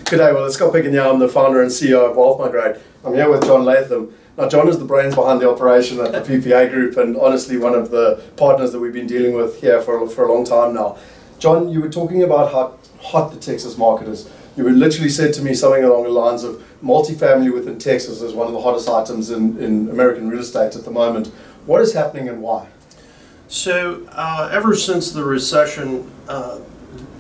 G'day, well, it's Scott Picken here. I'm the founder and CEO of Migrate. I'm here with John Latham. Now, John is the brains behind the operation at the PPA Group and honestly one of the partners that we've been dealing with here for a long time now. John, you were talking about how hot the Texas market is. You were literally said to me something along the lines of multifamily within Texas is one of the hottest items in American real estate at the moment. What is happening and why? So ever since the recession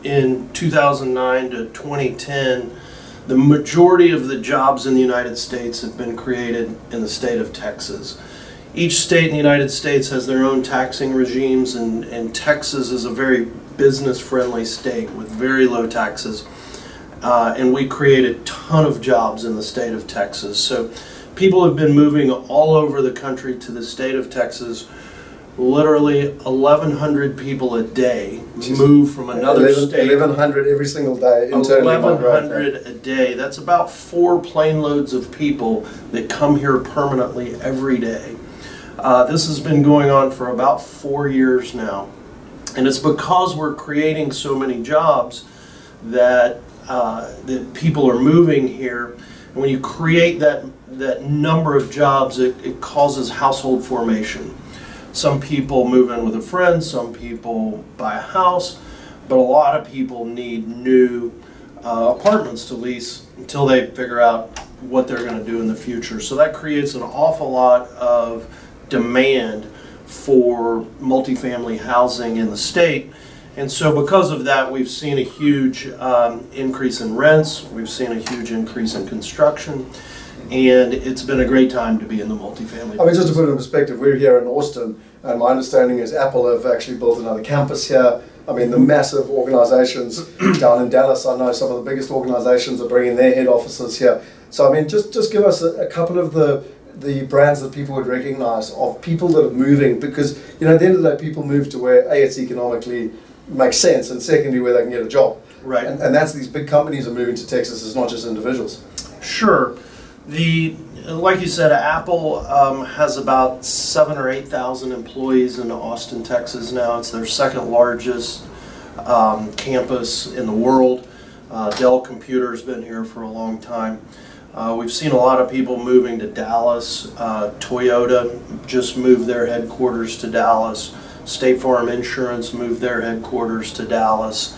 in 2009 to 2010, the majority of the jobs in the United States have been created in the state of Texas. Each state in the United States has their own taxing regimes, and Texas is a very business-friendly state with very low taxes. And we create a ton of jobs in the state of Texas. So people have been moving all over the country to the state of Texas. Literally 1,100 people a day move from another state. 1,100 every single day. 1,100 a day. That's about 4 plane loads of people that come here permanently every day. This has been going on for about 4 years now. And it's because we're creating so many jobs that people are moving here. And when you create that number of jobs, it causes household formation. Some people move in with a friend, some people buy a house, but a lot of people need new apartments to lease until they figure out what they're going to do in the future. So that creates an awful lot of demand for multifamily housing in the state. And so because of that, we've seen a huge increase in rents, we've seen a huge increase in construction, and it's been a great time to be in the multifamily. I mean, just to put it in perspective, we're here in Austin, and my understanding is Apple have actually built another campus here. I mean, the massive organizations down in Dallas, I know some of the biggest organizations are bringing their head offices here. So, I mean, just give us a couple of the brands that people would recognize of people that are moving, because, you know, at the end of the day, people move to where, A, it's economically makes sense, and secondly, where they can get a job. Right. And that's these big companies are moving to Texas, it's not just individuals. Sure. Like you said, Apple has about 7,000 or 8,000 employees in Austin, Texas now. It's their second largest campus in the world. Dell Computer's been here for a long time. We've seen a lot of people moving to Dallas. Toyota just moved their headquarters to Dallas. State Farm Insurance moved their headquarters to Dallas.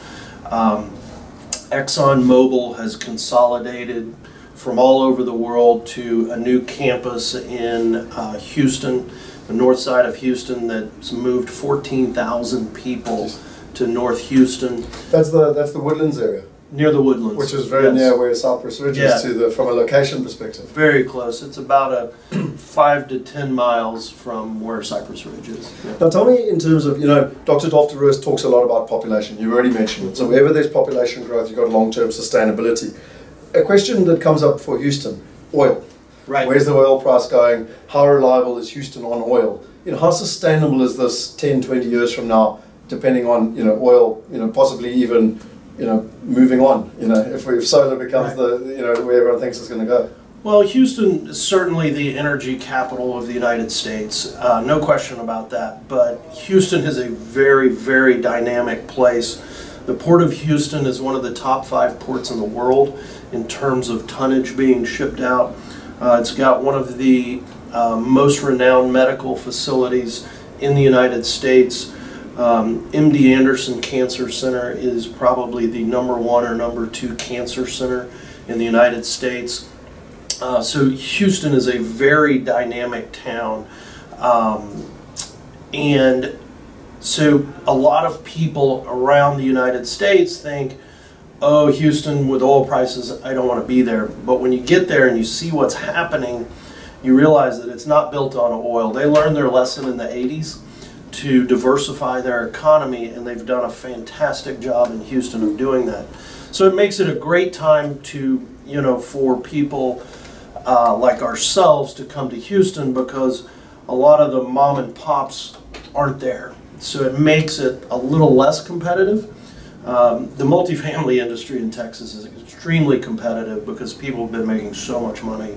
ExxonMobil has consolidated from all over the world to a new campus in Houston, the north side of Houston, that's moved 14,000 people to North Houston. That's the Woodlands area. Near the Woodlands. Which is very near where Cypress Ridge is from a location perspective. Very close. It's about a 5 to 10 miles from where Cypress Ridge is. Yeah. Now tell me, in terms of, you know, Dr. Dofter talks a lot about population. You've already mentioned it. So wherever there's population growth, you've got long-term sustainability. A question that comes up for Houston, oil. Right. Where's the oil price going? How reliable is Houston on oil? You know, how sustainable is this 10, 20 years from now, depending on, you know, oil, you know, possibly even, you know, moving on, you know, if solar becomes the, you know, where everyone thinks it's going to go. Well, Houston is certainly the energy capital of the United States, no question about that, but Houston is a very, very dynamic place. The Port of Houston is one of the top 5 ports in the world in terms of tonnage being shipped out. It's got one of the most renowned medical facilities in the United States. MD Anderson Cancer Center is probably the #1 or #2 cancer center in the United States. So Houston is a very dynamic town. And so a lot of people around the United States think, oh, Houston with oil prices, I don't want to be there. But when you get there and you see what's happening, you realize that it's not built on oil. They learned their lesson in the 80s to diversify their economy, and they've done a fantastic job in Houston of doing that. So it makes it a great time to, you know, for people like ourselves to come to Houston, because a lot of the mom and pops aren't there. So it makes it a little less competitive. The multifamily industry in Texas is extremely competitive because people have been making so much money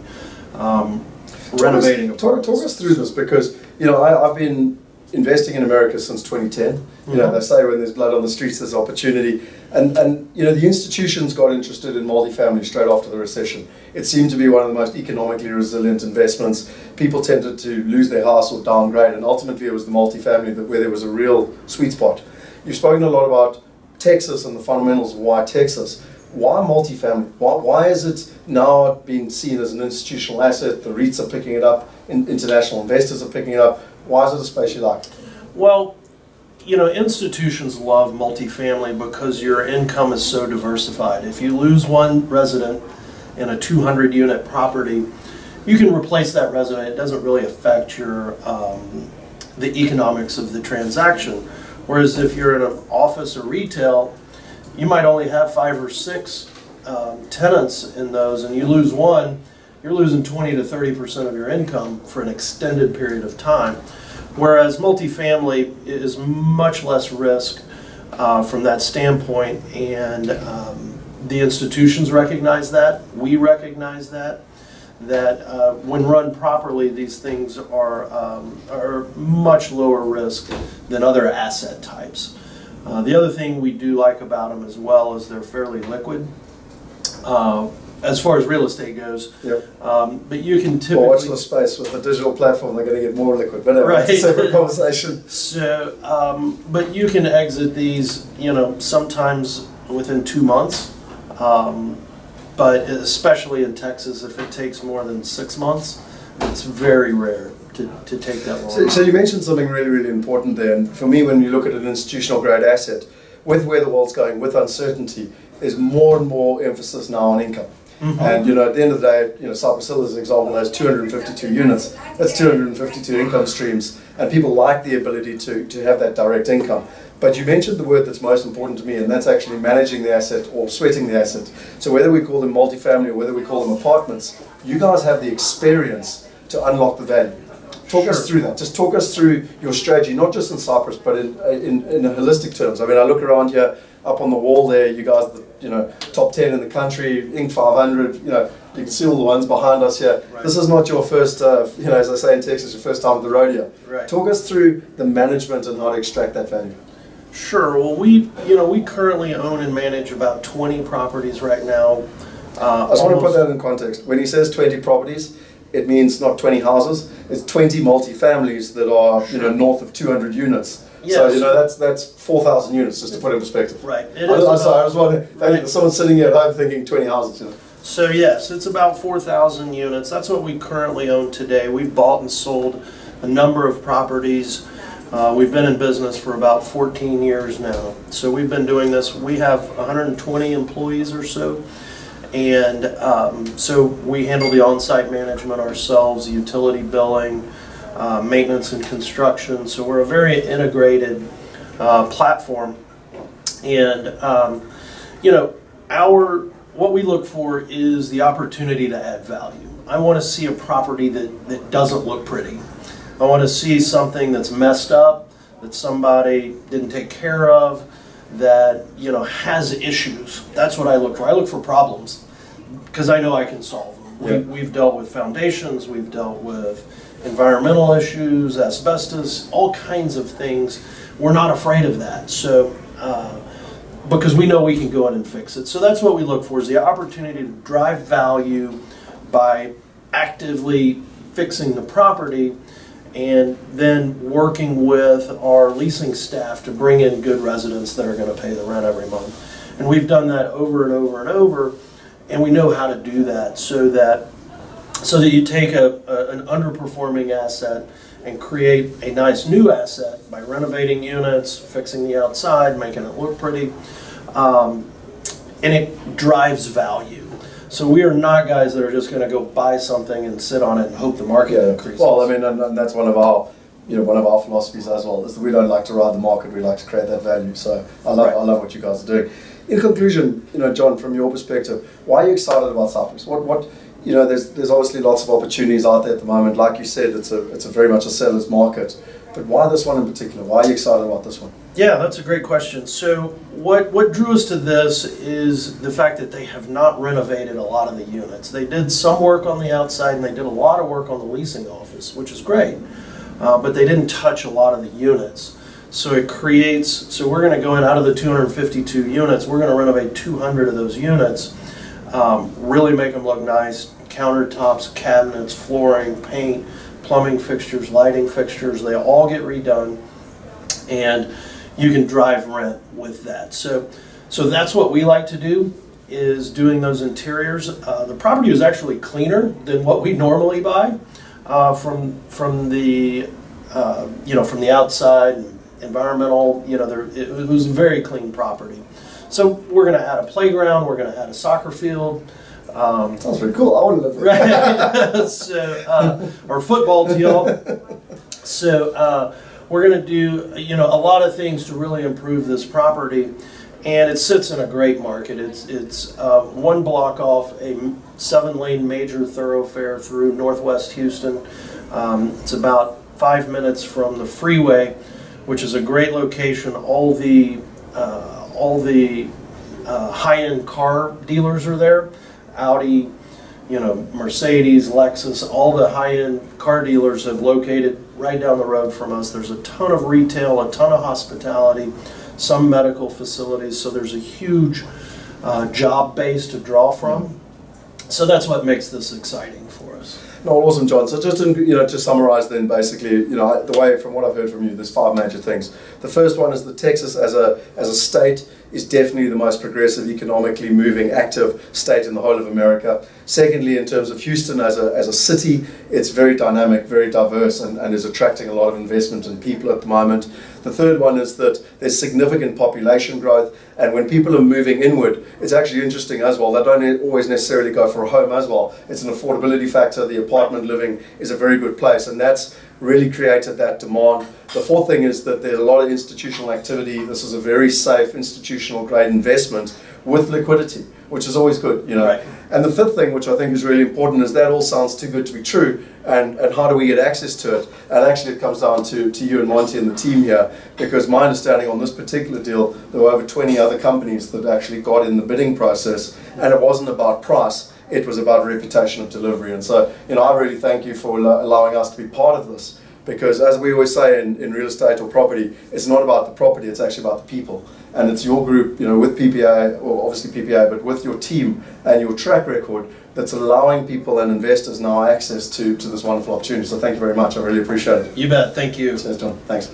renovating apartments. Talk us through this, because, you know, I've been investing in America since 2010. You know, they say when there's blood on the streets, there's opportunity. And you know, the institutions got interested in multifamily straight after the recession. It seemed to be one of the most economically resilient investments. People tended to lose their house or downgrade, and ultimately it was the multifamily where there was a real sweet spot. You've spoken a lot about Texas and the fundamentals of why Texas. Why multifamily? Why is it now being seen as an institutional asset? The REITs are picking it up, international investors are picking it up. Why is it a space you like? Well, you know, institutions love multifamily because your income is so diversified. If you lose one resident in a 200-unit property, you can replace that resident. It doesn't really affect your the economics of the transaction. Whereas if you're in an office or retail, you might only have 5 or 6 tenants in those, and you lose one, you're losing 20 to 30% of your income for an extended period of time. Whereas multifamily is much less risk from that standpoint, and the institutions recognize that, we recognize that when run properly, these things are much lower risk than other asset types. The other thing we do like about them as well is they're fairly liquid as far as real estate goes. Yep. But you can typically... Well, watch the space with the digital platform, they're going to get more liquid. But anyway, that's a separate conversation. So, but you can exit these, you know, sometimes within 2 months. But especially in Texas, if it takes more than 6 months, it's very rare to take that long. So you mentioned something really, really important there. And for me, when you look at an institutional grade asset, with where the world's going, with uncertainty, there's more and more emphasis now on income. And you know, at the end of the day, you know, Cypress Hill, as an example, has 252 units. That's 252 income streams, and people like the ability to have that direct income. But you mentioned the word that's most important to me, and that's actually managing the asset or sweating the asset. So whether we call them multifamily or whether we call them apartments, you guys have the experience to unlock the value. Talk us through that. Just talk us through your strategy, not just in Cyprus, but in holistic terms. I mean, I look around here, up on the wall there, you guys, you know, top 10 in the country, Inc. 500, you know, you can see all the ones behind us here. Right. This is not your first, you know, as I say in Texas, your first time at the rodeo. Right. Talk us through the management and how to extract that value. Sure. Well, we currently own and manage about 20 properties right now. I just want to put that in context. When he says 20 properties, it means not 20 houses. It's 20 multifamilies that are, you know, north of 200 units. Yes. So, you know, that's 4,000 units, just to put it in perspective. Right. I'm sorry, I was wondering, someone sitting here at home thinking 20 houses, you know. So yes, it's about 4,000 units. That's what we currently own today. We've bought and sold a number of properties. We've been in business for about 14 years now. So we've been doing this. We have 120 employees or so. And so we handle the on-site management ourselves, utility billing, maintenance and construction. So we're a very integrated platform. And, you know, what we look for is the opportunity to add value. I want to see a property that doesn't look pretty. I want to see something that's messed up, that somebody didn't take care of, that, you know, has issues. That's what I look for. I look for problems because I know I can solve them. We've dealt with foundations, we've dealt with environmental issues, asbestos, all kinds of things. We're not afraid of that. So, because we know we can go in and fix it. So that's what we look for, is the opportunity to drive value by actively fixing the property and then working with our leasing staff to bring in good residents that are going to pay the rent every month. And we've done that over and over and over, and we know how to do that so that you take an underperforming asset and create a nice new asset by renovating units, fixing the outside, making it look pretty, and it drives value. So we are not guys that are just going to go buy something and sit on it and hope the market increases. Well, I mean, and that's one of our philosophies as well, is that we don't like to ride the market, we like to create that value. So I love what you guys are doing. In conclusion, you know, John, from your perspective, why are you excited about Cyprus? You know, there's obviously lots of opportunities out there at the moment. Like you said, it's a very much a seller's market. But why this one in particular? Why are you excited about this one? Yeah, that's a great question. So what drew us to this is the fact that they have not renovated a lot of the units. They did some work on the outside and they did a lot of work on the leasing office, which is great. but they didn't touch a lot of the units. So it creates, so we're going to go in out of the 252 units, we're going to renovate 200 of those units, really make them look nice, countertops, cabinets, flooring, paint, plumbing fixtures, lighting fixtures, they all get redone, and you can drive rent with that. So that's what we like to do, is doing those interiors. The property was actually cleaner than what we normally buy from the from the outside. Environmental, it was a very clean property. So we're going to add a playground, we're going to add a soccer field. Sounds pretty cool. I want to live there. Right. So, or football deal. So we're going to do, a lot of things to really improve this property, and it sits in a great market. It's one block off a 7-lane major thoroughfare through Northwest Houston. It's about 5 minutes from the freeway, which is a great location. All the high-end car dealers are there. Audi, Mercedes, Lexus, all the high-end car dealers have located right down the road from us. There's a ton of retail, a ton of hospitality, some medical facilities, so there's a huge job base to draw from. So that's what makes this exciting for us. No, awesome, John. So just to summarize then, basically, the way, from what I've heard from you, there's 5 major things. The first one is that Texas as a state is definitely the most progressive, economically moving, active state in the whole of America. Secondly, in terms of Houston as a city, it's very dynamic, very diverse, and is attracting a lot of investment and people at the moment. The third one is that there's significant population growth, and when people are moving inward, it's actually interesting as well. They don't always necessarily go for a home as well. It's an affordability factor. The apartment living is a very good place, and that's really created that demand. The fourth thing is that there's a lot of institutional activity. This is a very safe, institutional grade investment with liquidity, which is always good, Right. And the fifth thing, which I think is really important, is that all sounds too good to be true, and how do we get access to it? And actually it comes down to you and Monty and the team here, because my understanding on this particular deal, there were over 20 other companies that actually got in the bidding process, and it wasn't about price, it was about reputation of delivery. And so, I really thank you for allowing us to be part of this, because as we always say in real estate or property, it's not about the property, it's actually about the people. And it's your group, with PPA, or obviously PPA, but with your team and your track record, that's allowing people and investors now access to this wonderful opportunity. So thank you very much. I really appreciate it. You bet. Thank you. Cheers, John. Thanks.